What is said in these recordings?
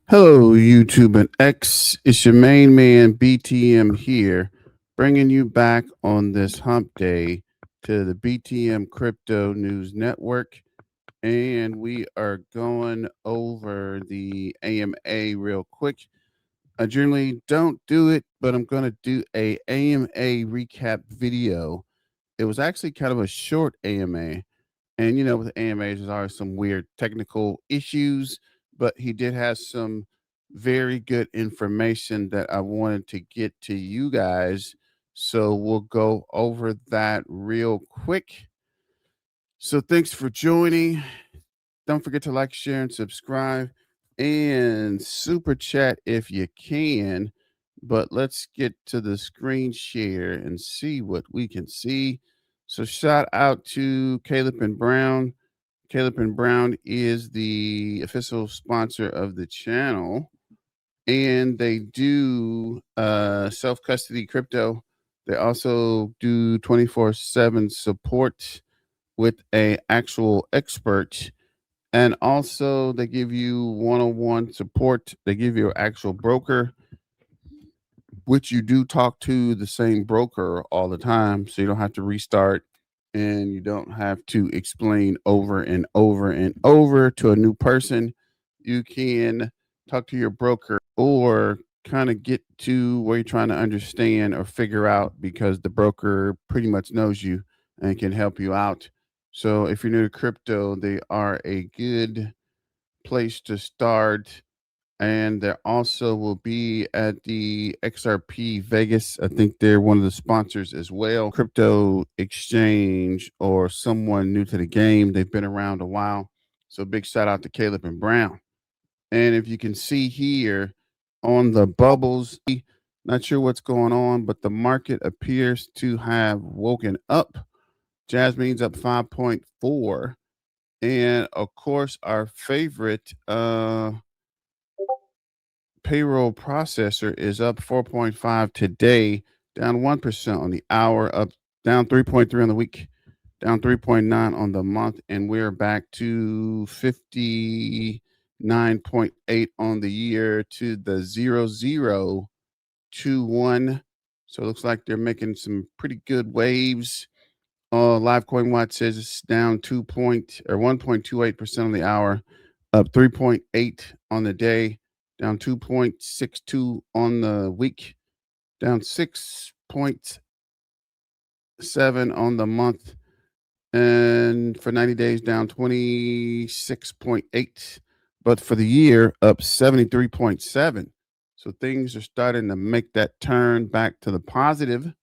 Hello, YouTube and X. It's your main man, BTM here, bringing you back on this hump day to the BTM Crypto News Network. And we are going over the AMA real quick. I generally don't do it, but I'm going to do a AMA recap video. It was actually kind of a short AMA. And with AMAs, there's always some weird technical issues, but he did have some very good information that I wanted to get to you guys. So we'll go over that real quick. So thanks for joining. Don't forget to like, share, and subscribe, and super chat if you can. But let's get to the screen share and see what we can see. So shout out to Caleb and Brown. Caleb and Brown is the official sponsor of the channel, and they do self-custody crypto. They also do 24/7 support with a actual expert, and also they give you one-on-one support. They give you an actual broker, which you do talk to the same broker all the time, so you don't have to restart and you don't have to explain over and over and over to a new person. You can talk to your broker or kind of get to where you're trying to understand or figure out, because the broker pretty much knows you and can help you out. So if you're new to crypto, they are a good place to start. And there also will be at the XRP Vegas. I think they're one of the sponsors as well. Crypto exchange or someone new to the game. They've been around a while. So big shout out to Caleb and Brown. And if you can see here on the bubbles, not sure what's going on, but the market appears to have woken up. Jasmine's up 5.4. And of course, our favorite payroll processor is up 4.5 today, down 1% on the hour, up down 3.3 on the week, down 3.9 on the month, and we're back to 59.8 on the year to the 0021. So it looks like they're making some pretty good waves. Live Coin Watch says it's down 1.28% on the hour, up 3.8 on the day, down 2.62 on the week, down 6.7 on the month, and for 90 days down 26.8, but for the year up 73.7. So things are starting to make that turn back to the positive.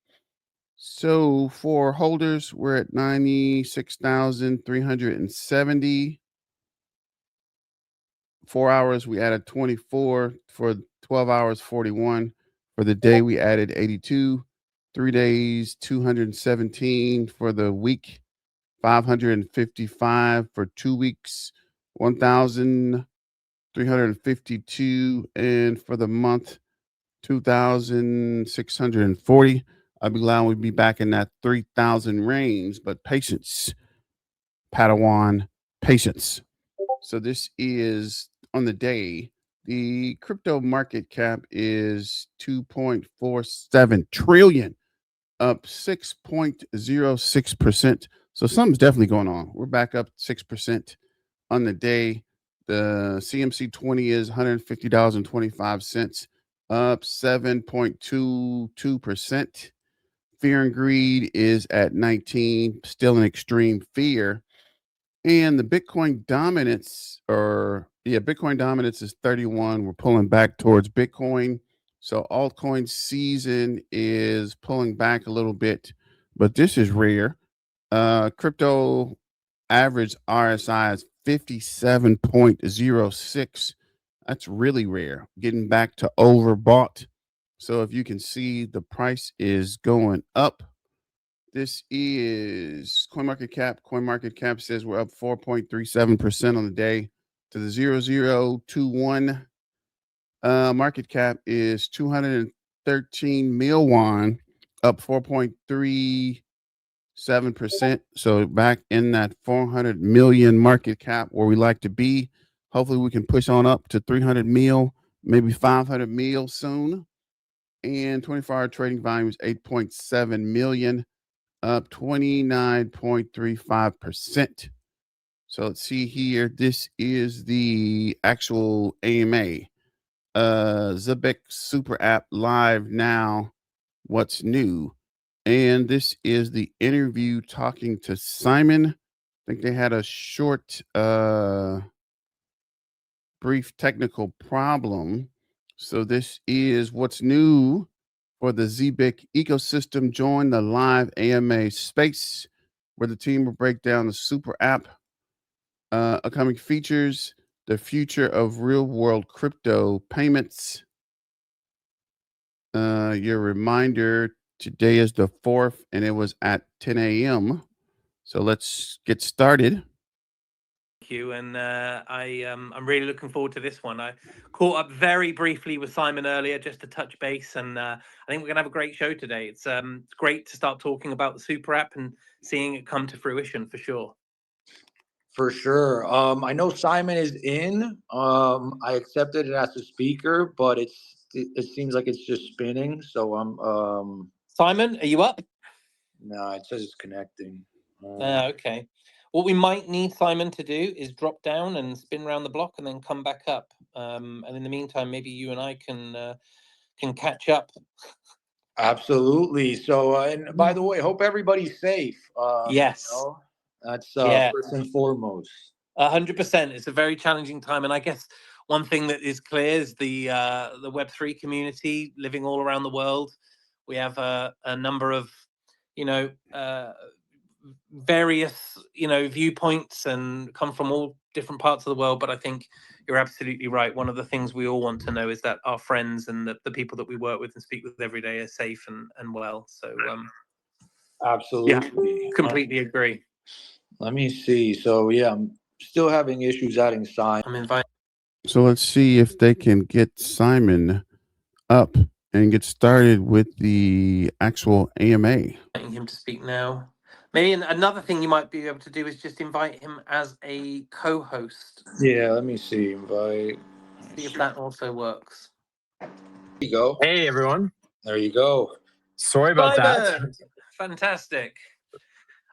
So for holders, we're at 96,370. 4 hours, we added 24. For 12 hours, 41. For the day, we added 82. 3 days, 217. For the week, 555. For 2 weeks, 1,352. And for the month, 2,640. I'll be glad we'll be back in that 3,000 range, but patience, Padawan, patience. So this is on the day. The crypto market cap is 2.47 trillion, up 6.06%. So something's definitely going on. We're back up 6% on the day. The CMC 20 is $150.25, up 7.22%. Fear and greed is at 19, still in extreme fear. And the Bitcoin dominance, Bitcoin dominance is 31. We're pulling back towards Bitcoin. So altcoin season is pulling back a little bit, but this is rare. Crypto average RSI is 57.06. That's really rare. Getting back to overbought. So if you can see, the price is going up. This is CoinMarketCap. CoinMarketCap says we're up 4.37% on the day to the 0021. Market cap is 213 mil won, up 4.37%. So back in that 400 million market cap where we like to be. Hopefully we can push on up to 300 mil maybe 500 mil soon. And 24-hour trading volume is 8.7 million, up 29.35%. So let's see here. This is the actual AMA. Zebec SuperApp live now. What's new? And this is the interview talking to Simon. I think they had a short, brief technical problem. So this is what's new for the Zebec ecosystem. Join the live AMA space where the team will break down the super app, upcoming features, the future of real world crypto payments. Your reminder, today is the 4th and it was at 10 a.m. So let's get started. Thank you, and I'm really looking forward to this one. I caught up very briefly with Simon earlier just to touch base, and I think we're gonna have a great show today. It's great to start talking about the super app and seeing it come to fruition for sure. For sure. I know Simon is in. I accepted it as a speaker, but it seems like it's just spinning. So I'm Simon, are you up? No, it says it's connecting. Okay. What we might need Simon to do is drop down and spin around the block and then come back up. And in the meantime, maybe you and I can catch up. Absolutely. So, and by the way, hope everybody's safe. Yes. You know, that's Yeah. first and foremost. 100%. It's a very challenging time, and I guess one thing that is clear is the Web3 community living all around the world. We have a number of, various, viewpoints and come from all different parts of the world. But I think you're absolutely right. One of the things we all want to know is that our friends and the people that we work with and speak with every day are safe and well. So, absolutely. Yeah, completely agree. Let me see. So, yeah, I'm still having issues adding Simon. I'm inviting. So let's see if they can get Simon up and get started with the actual AMA. Inviting him to speak now. Maybe another thing you might be able to do is just invite him as a co-host. Yeah, let me see. Invite. See if that also works. There you go. Hey, everyone. There you go. Sorry about that. Fantastic.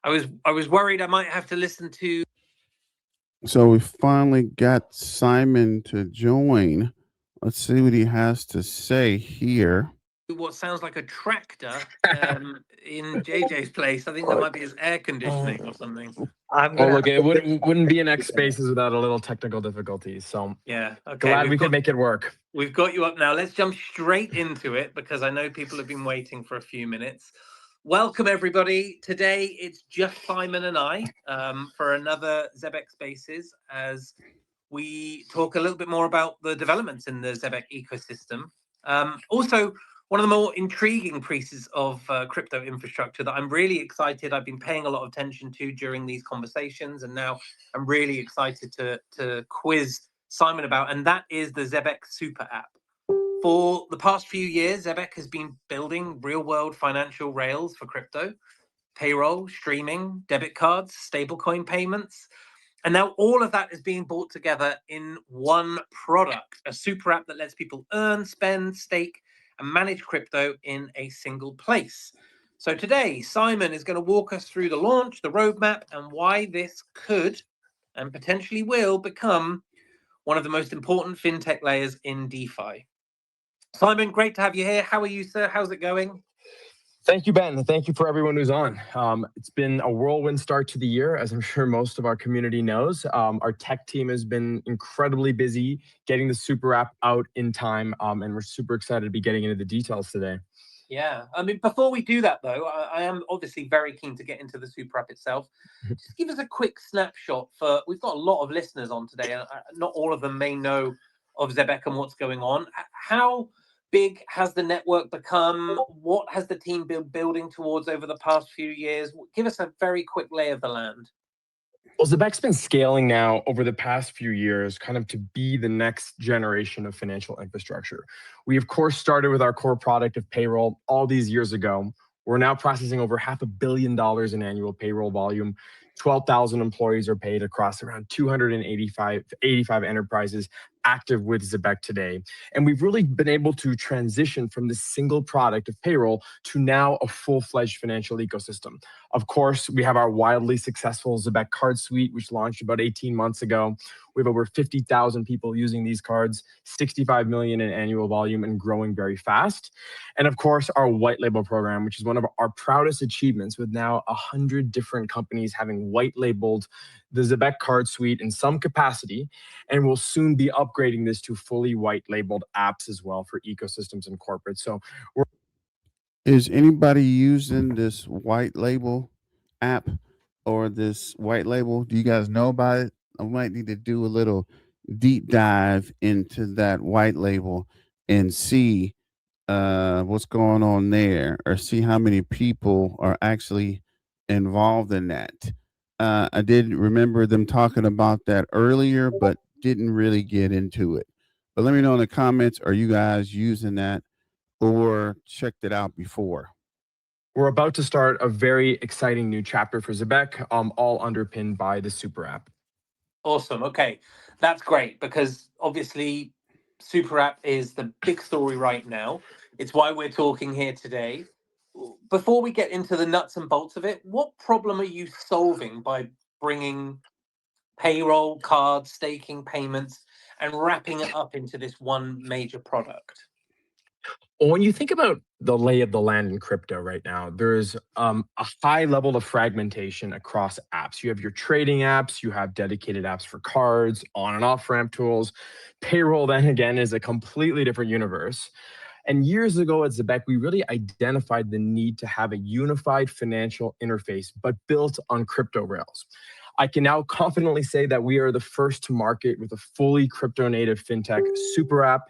I was worried I might have to listen to. So we finally got Simon to join. Let's see what he has to say here. What sounds like a tractor in JJ's place. I think that might be his air conditioning or something. Look, it wouldn't be an X Spaces without a little technical difficulties. So yeah, okay. Glad we could make it work. We've got you up now. Let's jump straight into it because I know people have been waiting for a few minutes. Welcome, everybody. Today, it's just Simon and I for another Zebec Spaces as we talk a little bit more about the developments in the Zebec ecosystem. Also, one of the more intriguing pieces of crypto infrastructure that I'm really excited. I've been paying a lot of attention to during these conversations, and now I'm really excited to quiz Simon about, and that is the Zebec Super App. For the past few years, Zebec has been building real-world financial rails for crypto, payroll, streaming, debit cards, stablecoin payments. And now all of that is being brought together in one product, a super app that lets people earn, spend, stake, and manage crypto in a single place. So today, Simon is going to walk us through the launch, the roadmap, and why this could and potentially will become one of the most important fintech layers in DeFi. Simon, great to have you here. How are you, sir? How's it going? Thank you, Ben. Thank you for everyone who's on. It's been a whirlwind start to the year, as I'm sure most of our community knows. Our tech team has been incredibly busy getting the super app out in time, and we're super excited to be getting into the details today. Yeah, I mean, before we do that, though, I am obviously very keen to get into the super app itself. Just give us a quick snapshot for, we've got a lot of listeners on today, and not all of them may know of Zebec and what's going on. How big has the network become? What has the team been building towards over the past few years? Give us a very quick lay of the land. Well, Zebec's been scaling now over the past few years, kind of to be the next generation of financial infrastructure. We, of course, started with our core product of payroll all these years ago. We're now processing over $500 million in annual payroll volume. 12,000 employees are paid across around 285 enterprises, active with Zebec today. And we've really been able to transition from this single product of payroll to now a full-fledged financial ecosystem. Of course, we have our wildly successful Zebec card suite, which launched about 18 months ago. We have over 50,000 people using these cards, 65 million in annual volume and growing very fast. And of course, our white label program, which is one of our proudest achievements, with now 100 different companies having white labeled the Zebec card suite in some capacity. And we'll soon be upgrading this to fully white labeled apps as well for ecosystems and corporates. So Is anybody using this white label app or this white label? Do you guys know about it? I might need to do a little deep dive into that white label and see what's going on there, or see how many people are actually involved in that. I did remember them talking about that earlier, but didn't really get into it. But let me know in the comments, are you guys using that or checked it out before? we're about to start a very exciting new chapter for Zebec, all underpinned by the SuperApp. Awesome. Okay, that's great, because obviously SuperApp is the big story right now. It's why we're talking here today. Before we get into the nuts and bolts of it, what problem are you solving by bringing payroll, cards, staking, payments, and wrapping it up into this one major product? Well, when you think about the lay of the land in crypto right now, there's a high level of fragmentation across apps. You have your trading apps, you have dedicated apps for cards, on and off ramp tools. Payroll, then again, is a completely different universe. And years ago at Zebec, we really identified the need to have a unified financial interface, but built on crypto rails. I can now confidently say that we are the first to market with a fully crypto native fintech SuperApp.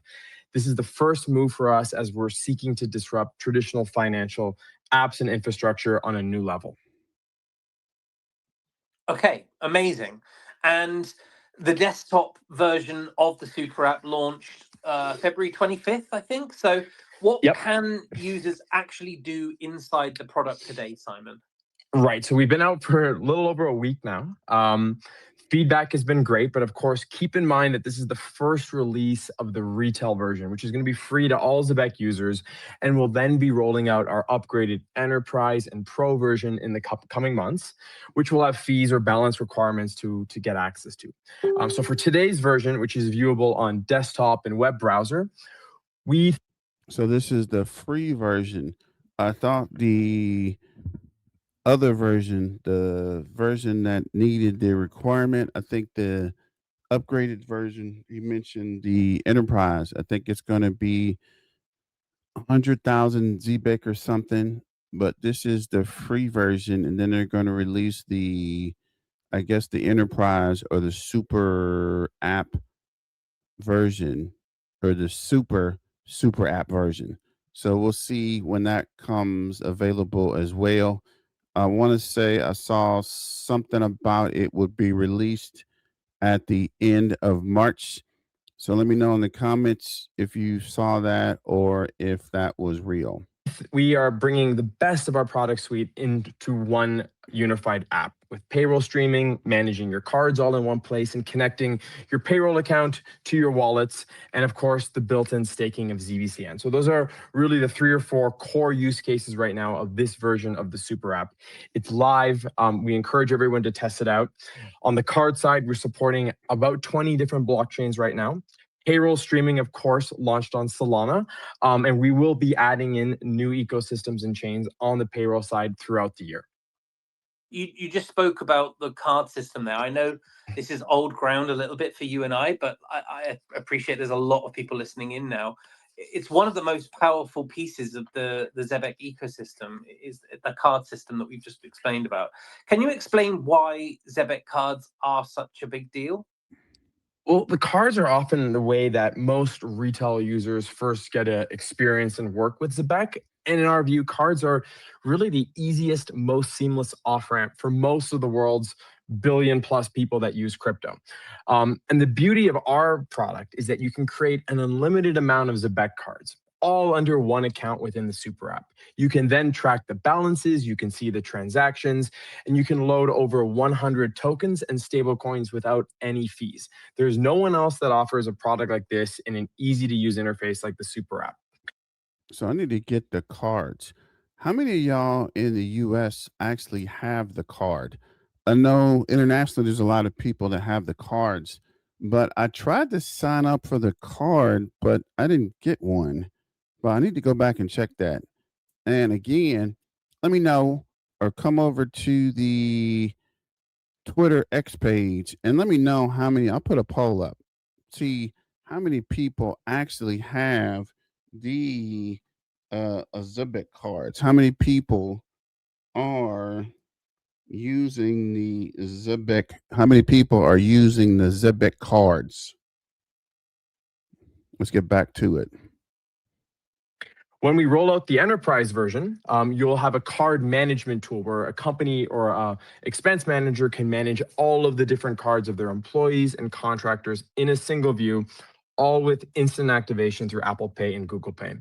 This is the first move for us as we're seeking to disrupt traditional financial apps and infrastructure on a new level. Okay, amazing. And the desktop version of the SuperApp launched February 25th, I think. So what can users actually do inside the product today, Simon? Right. So we've been out for a little over a week now. Feedback has been great, but of course, keep in mind that this is the first release of the retail version, which is going to be free to all Zebec users, and we'll then be rolling out our upgraded enterprise and pro version in the coming months, which will have fees or balance requirements to get access to. So for today's version, which is viewable on desktop and web browser, So this is the free version. I thought the other version, the version that needed the requirement, I think the upgraded version, you mentioned the enterprise, I think it's going to be 100,000 Zebec or something, but this is the free version, and then they're going to release the, I guess, the enterprise or the super app version, or the super app version. So we'll see when that comes available as well. I want to say I saw something about it would be released at the end of March. So let me know in the comments if you saw that or if that was real. We are bringing the best of our product suite into one unified app with payroll streaming, managing your cards all in one place, and connecting your payroll account to your wallets, and of course, the built-in staking of ZBCN. So those are really the 3 or 4 core use cases right now of this version of the Super App. It's live. We encourage everyone to test it out. On the card side, we're supporting about 20 different blockchains right now. Payroll streaming, of course, launched on Solana, and we will be adding in new ecosystems and chains on the payroll side throughout the year. You just spoke about the card system there. I know this is old ground a little bit for you and I, but I appreciate there's a lot of people listening in now. It's one of the most powerful pieces of the Zebec ecosystem, is the card system that we've just explained about. Can you explain why Zebec cards are such a big deal? Well, the cards are often the way that most retail users first get to experience and work with Zebec. And in our view, cards are really the easiest, most seamless off-ramp for most of the world's billion-plus people that use crypto. And the beauty of our product is that you can create an unlimited amount of Zebec cards, all under one account within the SuperApp. You can then track the balances, you can see the transactions, and you can load over 100 tokens and stablecoins without any fees. There's no one else that offers a product like this in an easy-to-use interface like the SuperApp. So I need to get the cards. How many of y'all in the US actually have the card? I know internationally there's a lot of people that have the cards, but I tried to sign up for the card, but I didn't get one. But I need to go back and check that. And again, let me know or come over to the Twitter X page and let me know how many. I'll put a poll up. See how many people actually have the Zebec cards. How many people are using the Zebec? How many people are using the Zebec cards? Let's get back to it. When we roll out the enterprise version, you'll have a card management tool where a company or a expense manager can manage all of the different cards of their employees and contractors in a single view, all with instant activation through Apple Pay and Google Pay.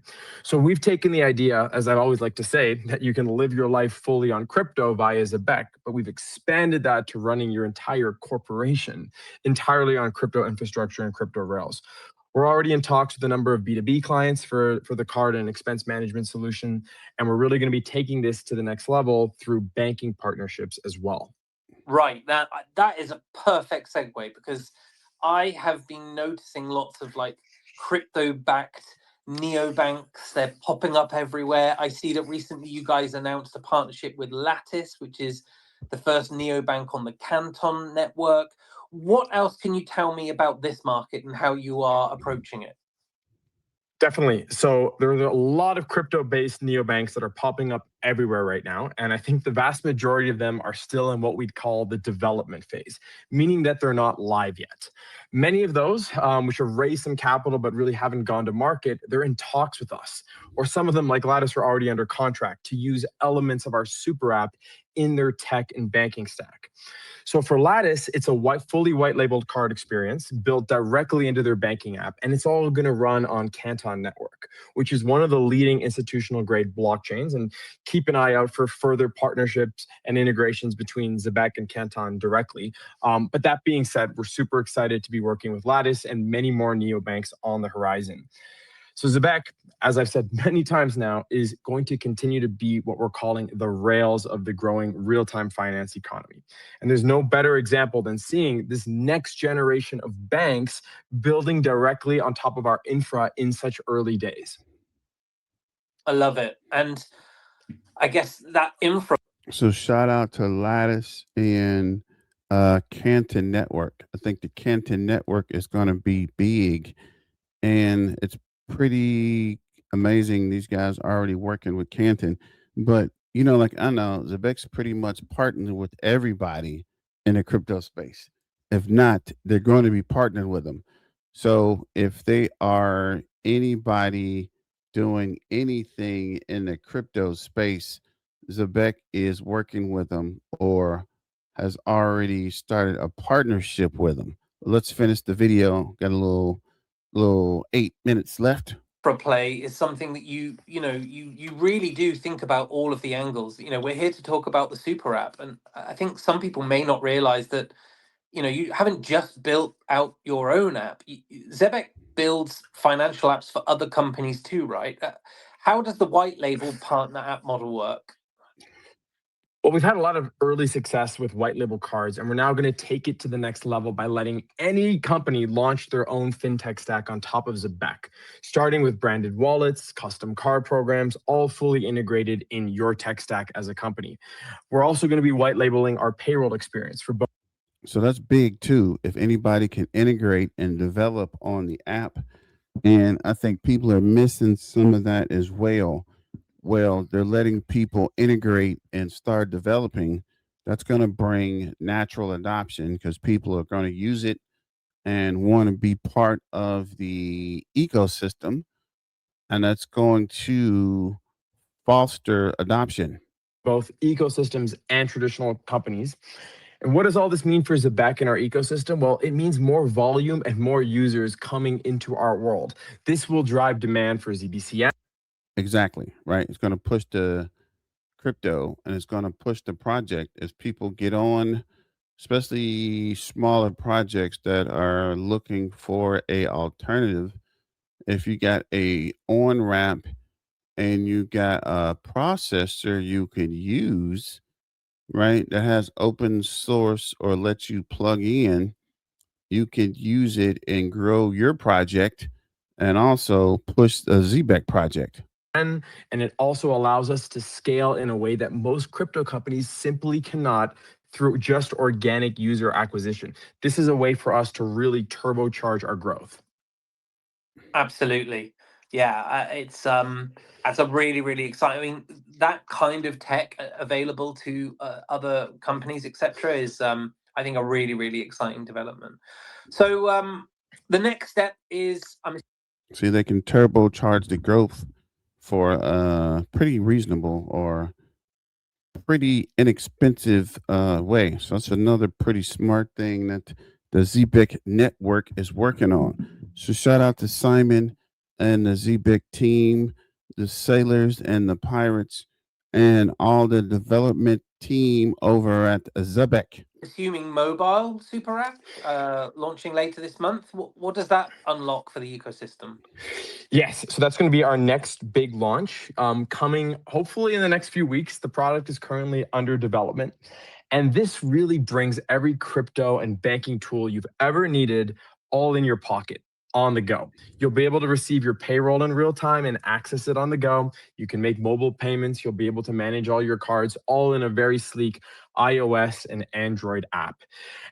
So we've taken the idea, as I always like to say, that you can live your life fully on crypto via Zebec, but we've expanded that to running your entire corporation entirely on crypto infrastructure and crypto rails. We're already in talks with a number of B2B clients for the card and expense management solution, and we're really going to be taking this to the next level through banking partnerships as well. Right, that is a perfect segue, because I have been noticing lots of like crypto-backed neobanks. They're popping up everywhere. I see that recently you guys announced a partnership with Lattice, which is the first neobank on the Canton network. What else can you tell me about this market and how you are approaching it? Definitely. So there are a lot of crypto-based neobanks that are popping up everywhere right now. And I think the vast majority of them are still in what we'd call the development phase, meaning that they're not live yet. Many of those, which have raised some capital but really haven't gone to market, they're in talks with us. Or some of them, like Lattice, are already under contract to use elements of our SuperApp in their tech and banking stack. So for Lattice, it's a fully white labeled card experience built directly into their banking app. And it's all going to run on Canton Network, which is one of the leading institutional grade blockchains. And keep an eye out for further partnerships and integrations between Zebec and Canton directly. But that being said, we're super excited to be working with Lattice and many more neobanks on the horizon. So Zebec, as I've said many times now, is going to continue to be what we're calling the rails of the growing real-time finance economy. And there's no better example than seeing this next generation of banks building directly on top of our infra in such early days. I love it. And I guess that infra. So shout out to Lattice and Canton Network. I think the Canton Network is going to be big, and it's pretty amazing. These guys are already working with Canton, but like I know Zebec's pretty much partnering with everybody in the crypto space. If not, they're going to be partnering with them. So if they are anybody doing anything in the crypto space, Zebec is working with them or has already started a partnership with them. Let's finish the video. Got a little 8 minutes left. For play is something that you really do think about all of the angles. We're here to talk about the super app, and I think some people may not realize that you haven't just built out your own app. Zebec builds financial apps for other companies too, right? How does the white label partner app model work? Well, we've had a lot of early success with white label cards, and we're now going to take it to the next level by letting any company launch their own fintech stack on top of Zebec, starting with branded wallets, custom card programs, all fully integrated in your tech stack as a company. We're also going to be white labeling our payroll experience for both. So that's big too. If anybody can integrate and develop on the app, and I think people are missing some of that as well. Well, they're letting people integrate and start developing. That's going to bring natural adoption because people are going to use it and want to be part of the ecosystem. And that's going to foster adoption. Both ecosystems and traditional companies. And what does all this mean for Zebec and our ecosystem? Well, it means more volume and more users coming into our world. This will drive demand for ZBCN. Exactly, right? It's going to push the crypto and it's going to push the project as people get on, especially smaller projects that are looking for a alternative. If you got a on ramp and you got a processor you can use, right, that has open source or lets you plug in, you could use it and grow your project and also push the Zebec project. And it also allows us to scale in a way that most crypto companies simply cannot through just organic user acquisition. This is a way for us to really turbocharge our growth. Absolutely. Yeah, it's that's a really exciting. I mean, that kind of tech available to other companies, etc., is I think a really exciting development. So the next step is See, they can turbocharge the growth for a pretty reasonable or pretty inexpensive way. So that's another pretty smart thing that the Zebec Network is working on. So shout out to Simon and the Zebec team, the sailors and the pirates, and all the development team over at Zebec. assuming mobile super app launching later this month. What does that unlock for the ecosystem? Yes, so that's going to be our next big launch coming hopefully in the next few weeks. The product is currently under development. And this really brings every crypto and banking tool you've ever needed all in your pocket, on the go. You'll be able to receive your payroll in real time and access it on the go. You can make mobile payments. You'll be able to manage all your cards all in a very sleek iOS and Android app.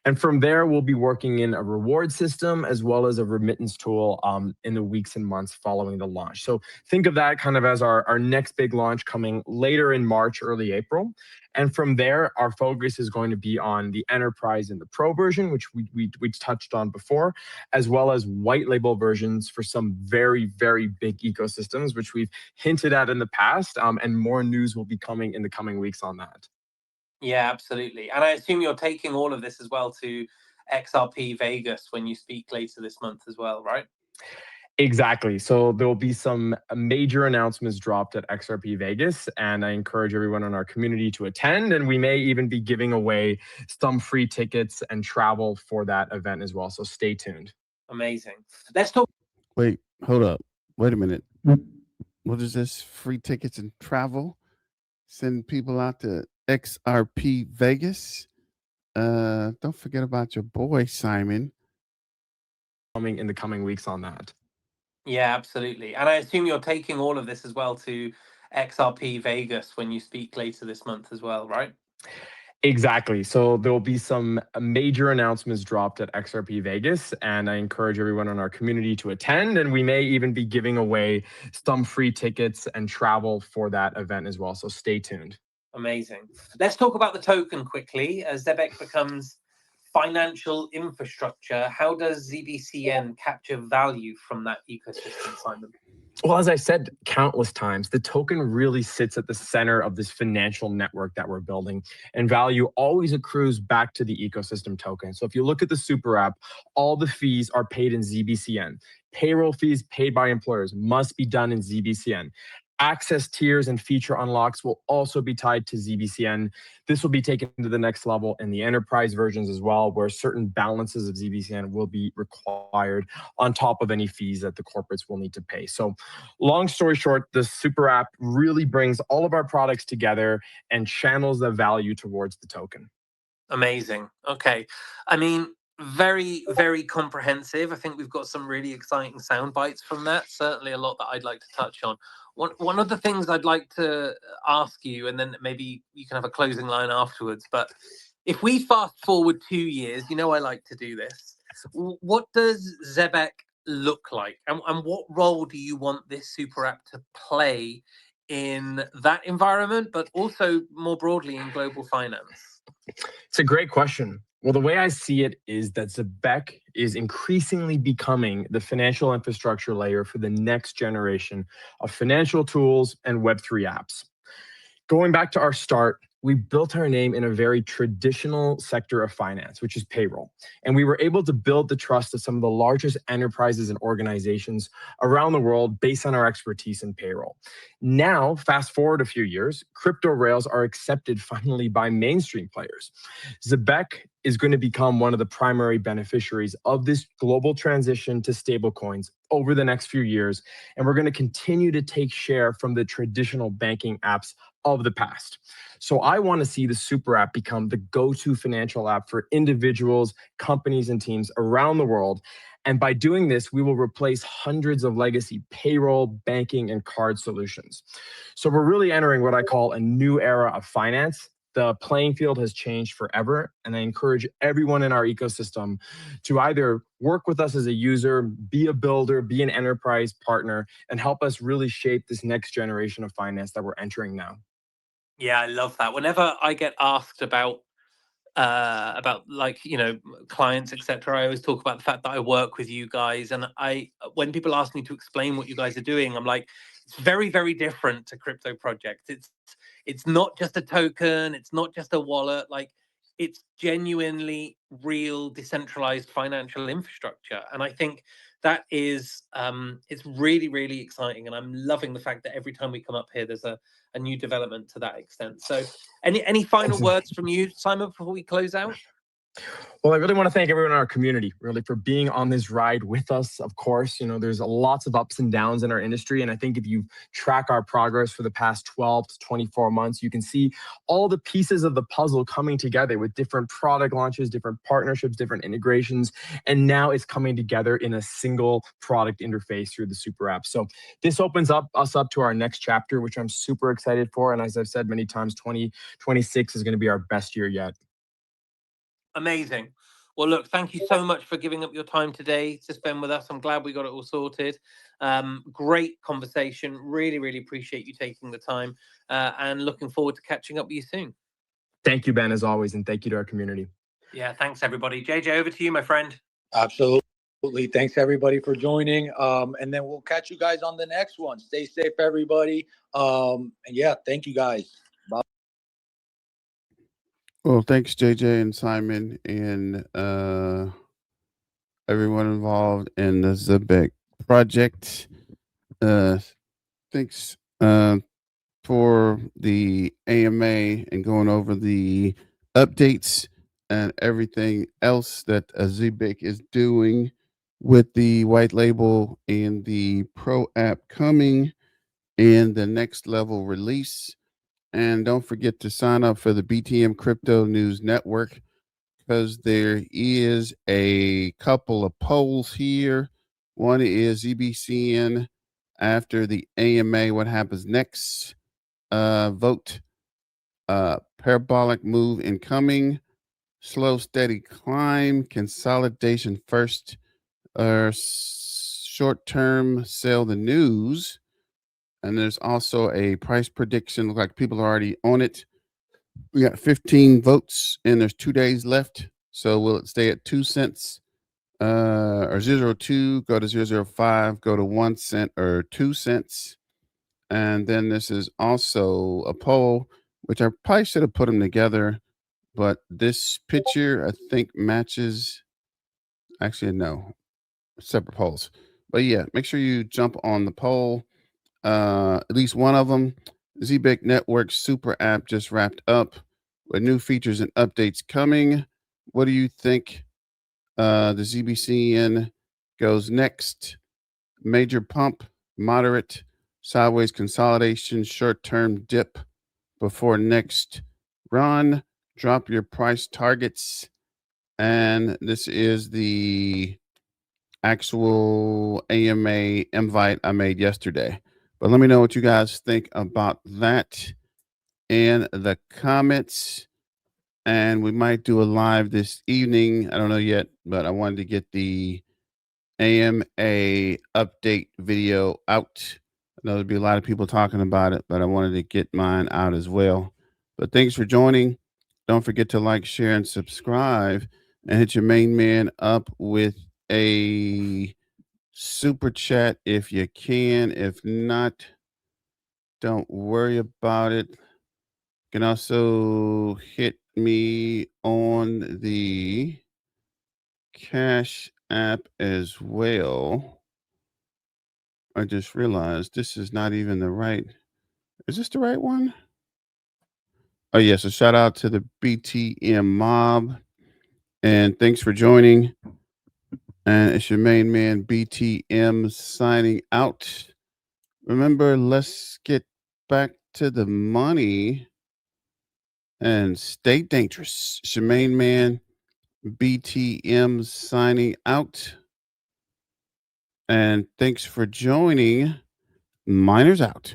And from there, we'll be working in a reward system as well as a remittance tool in the weeks and months following the launch. So think of that kind of as our next big launch coming later in March, early April. And from there, our focus is going to be on the enterprise and the pro version, which we touched on before, as well as white label versions for some very big ecosystems, which we've hinted at in the past. And more news will be coming in the coming weeks on that. Yeah, absolutely. And I assume you're taking all of this as well to XRP Vegas when you speak later this month as well, right? Exactly. So there will be some major announcements dropped at XRP Vegas, and I encourage everyone in our community to attend. And we may even be giving away some free tickets and travel for that event as well. So stay tuned. Amazing. Let's talk. Wait, hold up. Wait a minute. What is this? Free tickets and travel? Send people out to XRP Vegas? Don't forget about your boy, Simon. Coming in the coming weeks on that. Yeah, absolutely. And I assume you're taking all of this as well to XRP Vegas when you speak later this month as well, right? Exactly. So there will be some major announcements dropped at XRP Vegas, and I encourage everyone in our community to attend. And we may even be giving away some free tickets and travel for that event as well. So stay tuned. Amazing. Let's talk about the token quickly. As Zebec becomes financial infrastructure, how does ZBCN capture value from that ecosystem, Simon? Well, as I said countless times, the token really sits at the center of this financial network that we're building, and value always accrues back to the ecosystem token. So if you look at the SuperApp, all the fees are paid in ZBCN. Payroll fees paid by employers must be done in ZBCN. Access tiers and feature unlocks will also be tied to ZBCN. This will be taken to the next level in the enterprise versions as well, where certain balances of ZBCN will be required on top of any fees that the corporates will need to pay. So long story short, the SuperApp really brings all of our products together and channels the value towards the token. Amazing. Okay. I mean, very comprehensive. I think we've got some really exciting sound bites from that. Certainly a lot that I'd like to touch on. One of the things I'd like to ask you, and then maybe you can have a closing line afterwards, but if we fast forward 2 years, you know I like to do this. What does Zebec look like? And what role do you want this super app to play in that environment, but also more broadly in global finance? It's a great question. Well, the way I see it is that Zebec is increasingly becoming the financial infrastructure layer for the next generation of financial tools and Web3 apps. Going back to our start, we built our name in a very traditional sector of finance, which is payroll. And we were able to build the trust of some of the largest enterprises and organizations around the world based on our expertise in payroll. Now, fast forward a few years, crypto rails are accepted finally by mainstream players. Zebec is going to become one of the primary beneficiaries of this global transition to stablecoins over the next few years. And we're going to continue to take share from the traditional banking apps of the past. So I want to see the SuperApp become the go-to financial app for individuals, companies, and teams around the world. And by doing this, we will replace hundreds of legacy payroll, banking, and card solutions. So we're really entering what I call a new era of finance. The playing field has changed forever, and I encourage everyone in our ecosystem to either work with us as a user, be a builder, be an enterprise partner, and help us really shape this next generation of finance that we're entering now. Yeah, I love that. Whenever I get asked about like, you know, clients, etc., I always talk about the fact that I work with you guys, and when people ask me to explain what you guys are doing, I'm like, it's very, very different to crypto projects. It's not just a token, it's not just a wallet, like it's genuinely real decentralized financial infrastructure. And I think that is it's really, really exciting, and I'm loving the fact that every time we come up here there's a new development to that extent. So any final words from you, Simon, before we close out? Well, I really want to thank everyone in our community, really, for being on this ride with us. Of course, you know, there's lots of ups and downs in our industry. And I think if you track our progress for the past 12 to 24 months, you can see all the pieces of the puzzle coming together with different product launches, different partnerships, different integrations. And now it's coming together in a single product interface through the SuperApp. So this opens us up to our next chapter, which I'm super excited for. And as I've said many times, 2026 is going to be our best year yet. Amazing. Well, look, thank you so much for giving up your time today to spend with us. I'm glad we got it all sorted. Great conversation. Really, really appreciate you taking the time, and looking forward to catching up with you soon. Thank you, Ben, as always, and thank you to our community. Yeah, thanks, everybody. JJ, over to you, my friend. Absolutely. Thanks, everybody, for joining. And then we'll catch you guys on the next one. Stay safe, everybody. And yeah, thank you, guys. Bye. Well, thanks, JJ and Simon, and everyone involved in the Zebec project. Thanks for the AMA and going over the updates and everything else that Zebec is doing with the white label and the pro app coming in the next level release. And don't forget to sign up for the BTM Crypto News Network, because there is a couple of polls here. One is ZBCN after the AMA, what happens next? Vote parabolic move incoming, slow, steady climb, consolidation first, short term, sell the news. And there's also a price prediction. Look like people are already on it. We got 15 votes and there's 2 days left. So will it stay at 2 cents or 0.02, go to 0.05, go to 1 cent or 2 cents? And then this is also a poll, which I probably should have put them together, but this picture I think matches. Actually, no, separate polls. But yeah, make sure you jump on the poll. At least one of them. Zebec Network Super App just wrapped up with new features and updates coming. What do you think? The ZBCN goes next. Major pump, moderate, sideways consolidation, short-term dip before next run. Drop your price targets. And this is the actual AMA invite I made yesterday. But let me know what you guys think about that in the comments. And we might do a live this evening. I don't know yet, but I wanted to get the AMA update video out. I know there'll be a lot of people talking about it, but I wanted to get mine out as well. But thanks for joining. Don't forget to like, share, and subscribe, and hit your main man up with a super chat if you can. If not, don't worry about it. can also hit me on the Cash App as well. I just realized this is not even the right. Is this the right one? Oh, yes. A shout out to the BTM mob. And thanks for joining. And it's your main man, BTM, signing out. Remember, let's get back to the money and stay dangerous. It's your main man, BTM, signing out. And thanks for joining. Miners out.